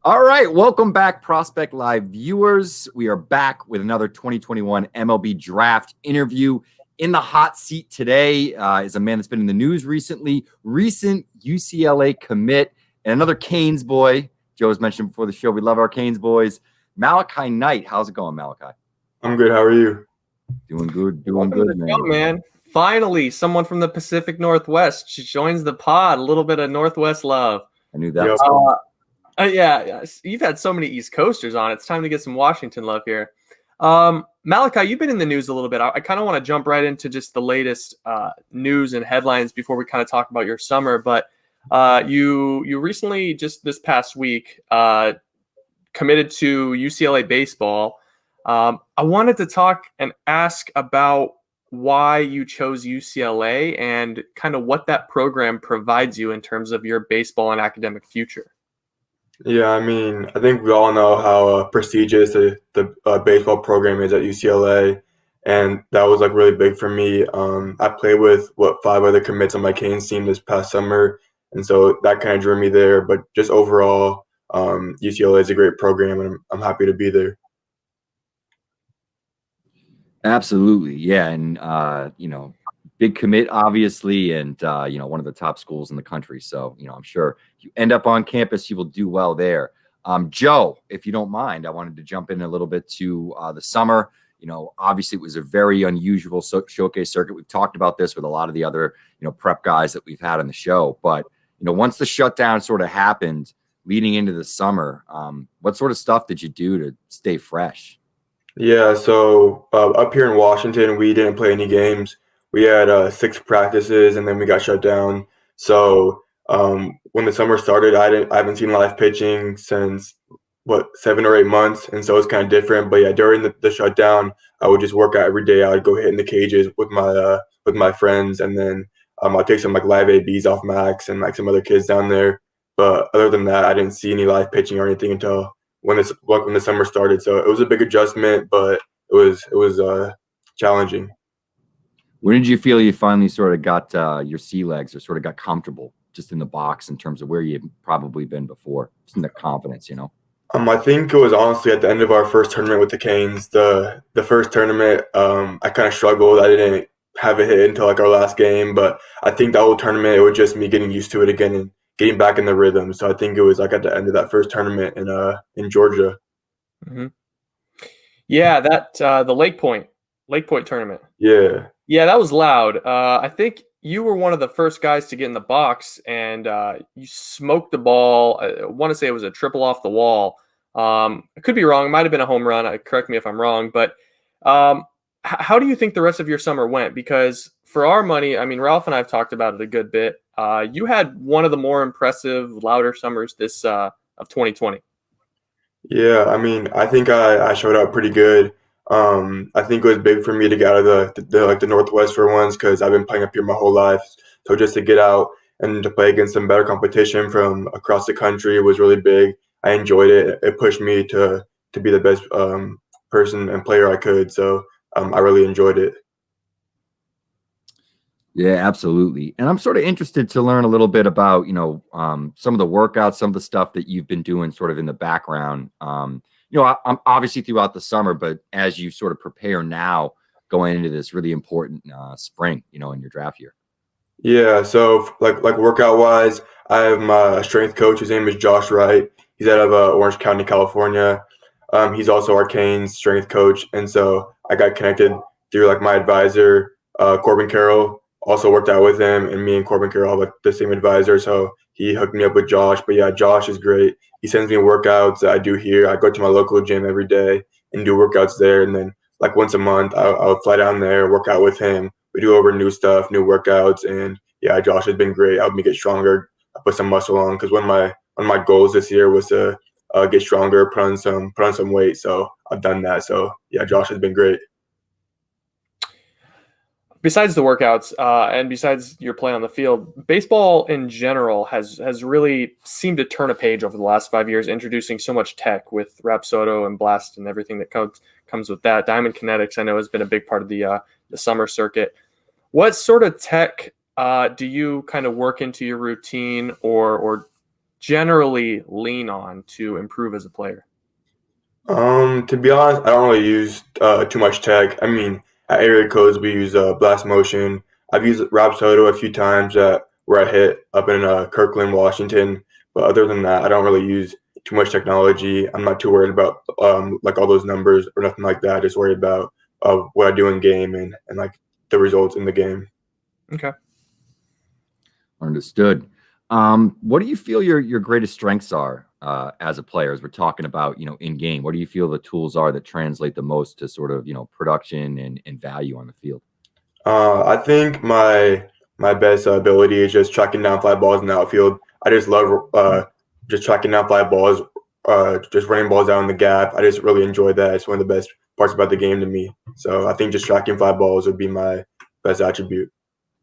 All right, welcome back, Prospect Live viewers. We are back with another 2021 MLB Draft interview. In the hot seat today is a man that's been in the news recently, recent UCLA commit, and another Canes boy. Joe has mentioned before the show, we love our Canes boys. Malakhi Knight. How's it going, Malakhi? I'm good. How are you? Doing good, Welcome to the show, man. Finally, someone from the Pacific Northwest joins the pod. A little bit of Northwest love. I knew that. Yep. Yeah, you've had so many East Coasters on. It's time to get some Washington love here. Malakhi, you've been in the news a little bit. I kind of want to jump right into just the latest news and headlines before we kind of talk about your summer. But you recently, just this past week, committed to UCLA Baseball. I wanted to talk and ask about why you chose UCLA and kind of what that program provides you in terms of your baseball and academic future. Yeah, I mean, I think we all know how prestigious the baseball program is at UCLA, and that was like really big for me. I played with 5 other commits on my Canes team this past summer, and so that kind of drew me there. But just overall, UCLA is a great program, and I'm happy to be there. Absolutely, yeah, and big commit, obviously, and one of the top schools in the country. So, I'm sure if you end up on campus, you will do well there. Joe, if you don't mind, I wanted to jump in a little bit to the summer. Obviously, it was a very unusual showcase circuit. We've talked about this with a lot of the other, prep guys that we've had on the show. But, once the shutdown sort of happened leading into the summer, what sort of stuff did you do to stay fresh? Yeah, so up here in Washington, we didn't play any games. We had 6 practices, and then we got shut down. So when the summer started, I haven't seen live pitching since 7 or 8 months, and so it's kind of different. But yeah, during the shutdown, I would just work out every day. I would go hit in the cages with my friends, and then I'd take some like live ABs off Max and like some other kids down there. But other than that, I didn't see any live pitching or anything until when the summer started. So it was a big adjustment, but it was challenging. When did you feel you finally sort of got your sea legs or sort of got comfortable just in the box in terms of where you'd probably been before, just in the confidence, I think it was honestly at the end of our first tournament with the Canes. The first tournament, I kind of struggled. I didn't have a hit until like our last game, but I think that whole tournament, it was just me getting used to it again and getting back in the rhythm. So I think it was like at the end of that first tournament in Georgia. Mm-hmm. Yeah, that the Lake Point tournament. Yeah, that was loud. I think you were one of the first guys to get in the box, and you smoked the ball. I want to say it was a triple off the wall. I could be wrong. It might have been a home run. Correct me if I'm wrong. But how do you think the rest of your summer went? Because for our money, I mean, Ralph and I have talked about it a good bit. You had one of the more impressive, louder summers this of 2020. Yeah, I mean, I think I showed up pretty good. I think it was big for me to get out of the Northwest for once because I've been playing up here my whole life. So just to get out and to play against some better competition from across the country was really big. I enjoyed it. It pushed me to be the best person and player I could. So I really enjoyed it. Yeah, absolutely. And I'm sort of interested to learn a little bit about, some of the workouts, some of the stuff that you've been doing sort of in the background. I'm obviously throughout the summer, but as you sort of prepare now going into this really important spring, in your draft year. Yeah, so like workout wise, I have my strength coach. His name is Josh Wright. He's out of Orange County, California. He's also our Canes strength coach, and so I got connected through like my advisor, Corbin Carroll. Also worked out with him, and me and Corbin Carroll have like the same advisor, so he hooked me up with Josh. But yeah, Josh is great. He sends me workouts that I do here. I go to my local gym every day and do workouts there, and then like once a month, I'll fly down there, work out with him. We do over new stuff, new workouts, and yeah, Josh has been great. Helped me get stronger, put some muscle on. Because one of my goals this year was to get stronger, put on some weight. So I've done that. So yeah, Josh has been great. Besides the workouts and besides your play on the field, baseball in general has really seemed to turn a page over the last 5 years, introducing so much tech with Rapsodo and Blast and everything that comes with that. Diamond Kinetics, I know, has been a big part of the summer circuit. What sort of tech do you kind of work into your routine or generally lean on to improve as a player? To be honest, I don't really use too much tech. I mean, at area codes we use blast motion. I've used Rapsodo a few times where I hit up in Kirkland, Washington. But other than that, I don't really use too much technology. I'm not too worried about like all those numbers or nothing like that. I just worry about what I do in game and like the results in the game. Okay. Understood. What do you feel your greatest strengths are as a player? As we're talking about, in game, what do you feel the tools are that translate the most to sort of, production and value on the field? I think my best ability is just tracking down fly balls in the outfield. I just love just tracking down fly balls, just running balls down the gap. I just really enjoy that. It's one of the best parts about the game to me. So I think just tracking fly balls would be my best attribute.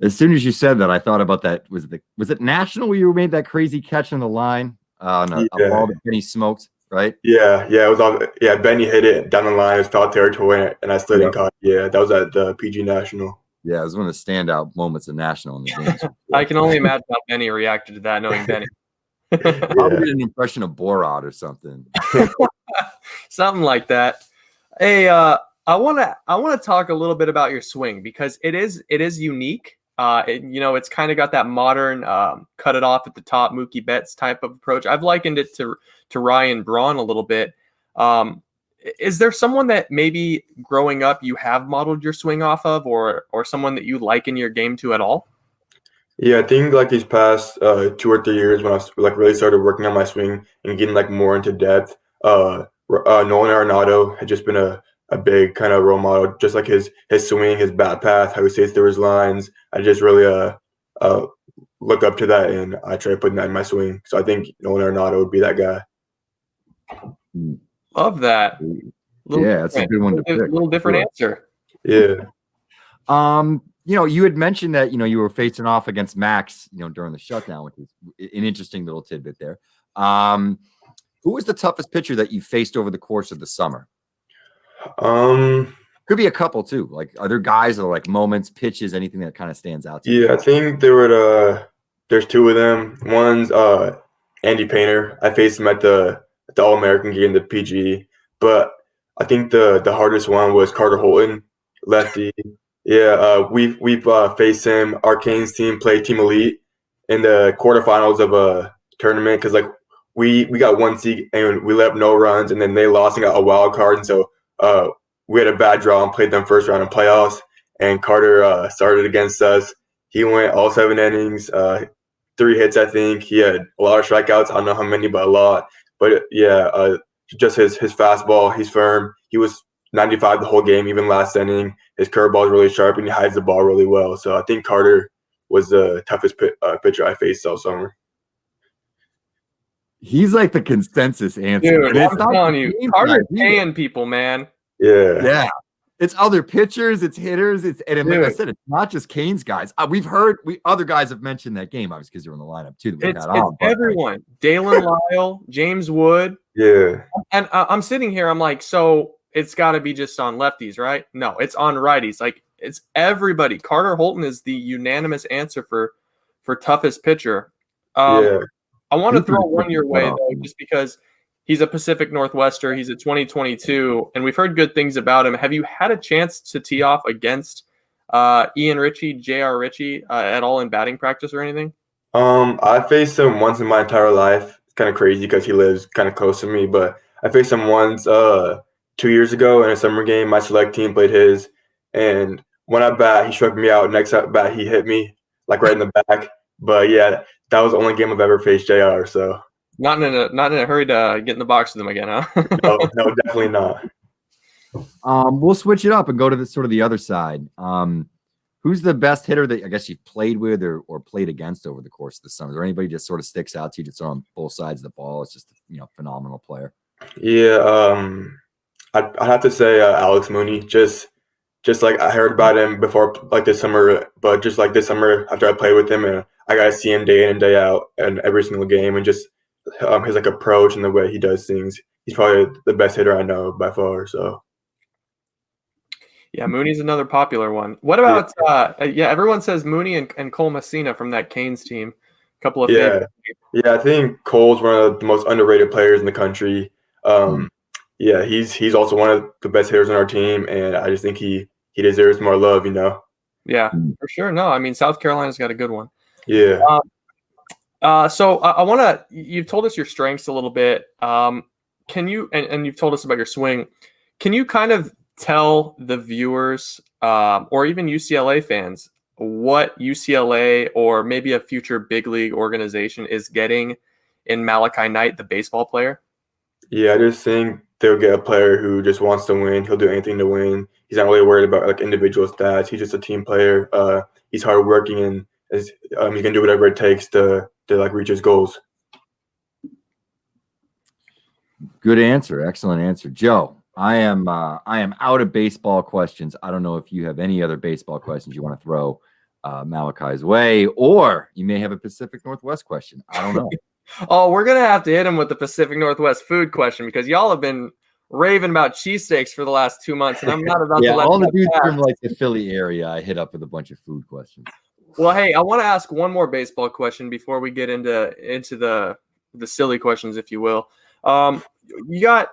As soon as you said that, I thought about that. Was it National where you made that crazy catch on the line on a ball that Benny smoked, right? Yeah, it was on. Yeah, Benny hit it down the line. It was foul territory, and I slid and caught. Yeah, that was at the PG National. Yeah, it was one of the standout moments of National in the games. I can only imagine how Benny reacted to that, knowing Benny. Probably did an impression of Borat or something. Something like that. Hey, I want to talk a little bit about your swing because it is unique. It's kind of got that modern cut it off at the top Mookie Betts type of approach. I've likened it to Ryan Braun a little bit. Is there someone that maybe growing up you have modeled your swing off of, or someone that you liken your game to at all? Yeah, I think like these past 2 or 3 years when I like really started working on my swing and getting like more into depth, Nolan Arenado had just been a big kind of role model, just like his swing, his bat path, how he stays through his lines. I just really look up to that, and I try putting that in my swing. So I think Nolan Arenado would be that guy. Love that. That's a good one to pick. A little different answer. Yeah. You had mentioned that, you were facing off against Max, during the shutdown, which is an interesting little tidbit there. Who was the toughest pitcher that you faced over the course of the summer? Could be a couple too. Like, are there guys that are like moments, pitches, anything that kind of stands out to you? Yeah, I think there's two of them. One's Andy Painter. I faced him at the All-American game, the PG. But I think the hardest one was Carter Holton, lefty. Yeah, we've faced him. Our Canes team played Team Elite in the quarterfinals of a tournament because like we got one seed and we let up no runs, and then they lost and got a wild card, and so we had a bad draw and played them first round in playoffs. And Carter started against us. He went all 7 innings, 3 hits, I think. He had a lot of strikeouts. I don't know how many, but a lot. But yeah, just his fastball, he's firm. He was 95 the whole game, even last inning. His curveball is really sharp, and he hides the ball really well. So I think Carter was the toughest pitcher I faced all summer. He's like the consensus answer. Dude, I'm telling you, Carter's paying people, man. Yeah. It's other pitchers, it's hitters, and like I said, it's not just Canes guys. We've heard other guys have mentioned that game, obviously, because they're in the lineup too. It's everyone. Dalen Lyle, James Wood. Yeah. And I'm sitting here, I'm like, so it's got to be just on lefties, right? No, it's on righties. Like, it's everybody. Carter Holton is the unanimous answer for toughest pitcher. I want to throw one your way, though, just because he's a Pacific Northwester. He's a 2022, and we've heard good things about him. Have you had a chance to tee off against Ian Ritchie, J.R. Ritchie at all in batting practice or anything? I faced him once in my entire life. It's kind of crazy because he lives kind of close to me, but I faced him once 2 years ago in a summer game. My select team played his, and when I bat, he struck me out. Next at bat, he hit me like right in the back. But yeah, that was the only game I've ever faced JR. So not in a hurry to get in the box with him again, huh? No, definitely not. We'll switch it up and go to the other side. Who's the best hitter that I guess you've played with or played against over the course of the summer? Is there anybody just sort of sticks out to you that's on both sides of the ball? It's just phenomenal player. Yeah, I'd have to say Alex Mooney. Just like I heard about him before, like this summer, but just like this summer after I played with him, and I got to see him day in and day out and every single game, and just his like approach and the way he does things. He's probably the best hitter I know by far. So. Yeah, Mooney's another popular one. What about everyone says Mooney and Cole Messina from that Canes team couple of Yeah. favorites. Yeah, I think Cole's one of the most underrated players in the country. Yeah, he's also one of the best hitters on our team, and I just think he deserves more love, Yeah, for sure. No, I mean, South Carolina's got a good one. Yeah. So I want to. You've told us your strengths a little bit. Can you and you've told us about your swing. Can you kind of tell the viewers or even UCLA fans what UCLA or maybe a future big league organization is getting in Malakhi Knight, the baseball player? Yeah, I just think they'll get a player who just wants to win. He'll do anything to win. He's not really worried about like individual stats. He's just a team player. He's hardworking and he's gonna do whatever it takes to like reach his goals. Good answer. Excellent answer. Joe, I am out of baseball questions. I don't know if you have any other baseball questions you want to throw Malakhi's way, or you may have a Pacific Northwest question. I don't know. Oh, we're going to have to hit him with the Pacific Northwest food question because y'all have been raving about cheesesteaks for the last 2 months, and I'm not about to let all the that dudes pass. from like the Philly area I hit up with a bunch of food questions. Well, hey, I want to ask one more baseball question before we get into the silly questions, if you will. You got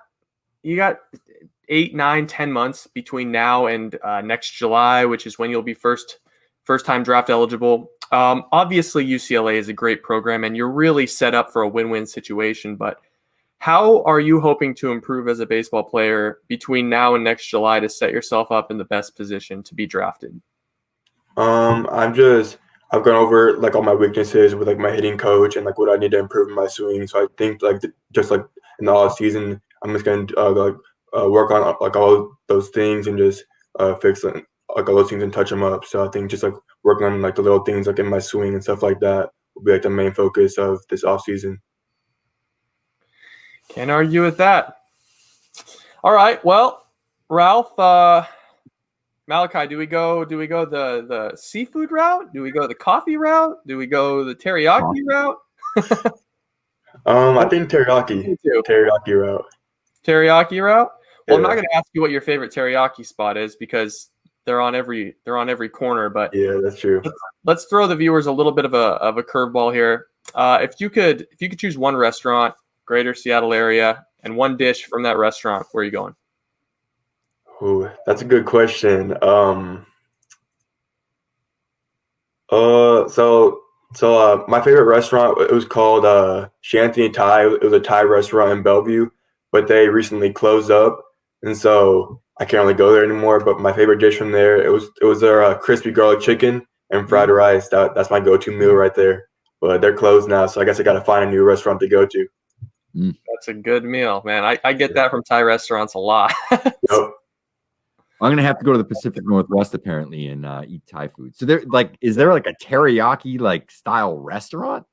8, 9, 10 months between now and next July, which is when you'll be first time draft eligible. Obviously, UCLA is a great program, and you're really set up for a win-win situation. But how are you hoping to improve as a baseball player between now and next July to set yourself up in the best position to be drafted? I've gone over like all my weaknesses with like my hitting coach and like what I need to improve in my swing. So I think like just like in the off season, I'm just gonna work on like all those things and just fix like all those things and touch them up. So I think just like working on like the little things like in my swing and stuff like that will be like the main focus of this off season. Can't argue with that. All right, well, Ralph, Malakhi, do we go the seafood route? Do we go the coffee route? Do we go the teriyaki route? I think teriyaki route. Teriyaki route? Well, I'm Yeah. not going to ask you what your favorite teriyaki spot is because they're on every corner. But Yeah, that's true. let's throw the viewers a little bit of a curveball here. If you could choose one restaurant, Greater Seattle area, and one dish from that restaurant, where are you going? Ooh, that's a good question. My favorite restaurant, it was called Shanty Thai. It was a Thai restaurant in Bellevue, but they recently closed up, and so I can't really go there anymore. But my favorite dish from there, it was their crispy garlic chicken and fried rice. That's my go-to meal right there. But they're closed now, so I guess I got to find a new restaurant to go to. That's a good meal, man. I get that from Thai restaurants a lot. Yep. I'm gonna have to go to the Pacific Northwest apparently and eat Thai food. So is there like a teriyaki like style restaurant?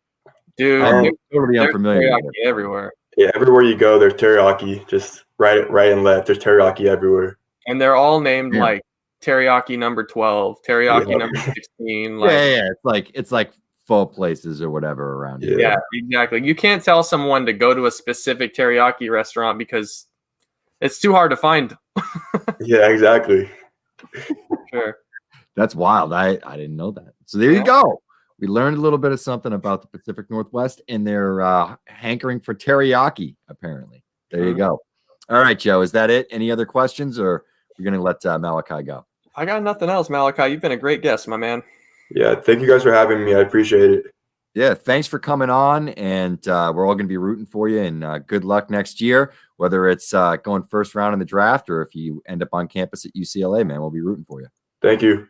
Dude, I'm totally there's unfamiliar with teriyaki it. everywhere. Yeah, everywhere you go, there's teriyaki. Just right and left, there's teriyaki everywhere. And they're all named Yeah. like teriyaki number 12, teriyaki Yeah. number 16. Like, Yeah. It's like pho places or whatever around here. yeah, exactly. You can't tell someone to go to a specific teriyaki restaurant because it's too hard to find. Yeah, exactly. Sure. That's wild. I didn't know that. So there you go. We learned a little bit of something about the Pacific Northwest and their hankering for teriyaki, apparently. There you go. All right, Joe. Is that it? Any other questions, or we're going to let Malakhi go? I got nothing else, Malakhi. You've been a great guest, my man. Yeah, thank you guys for having me. I appreciate it. Yeah, thanks for coming on, and we're all going to be rooting for you, and good luck next year, whether it's going first round in the draft or if you end up on campus at UCLA, man, we'll be rooting for you. Thank you.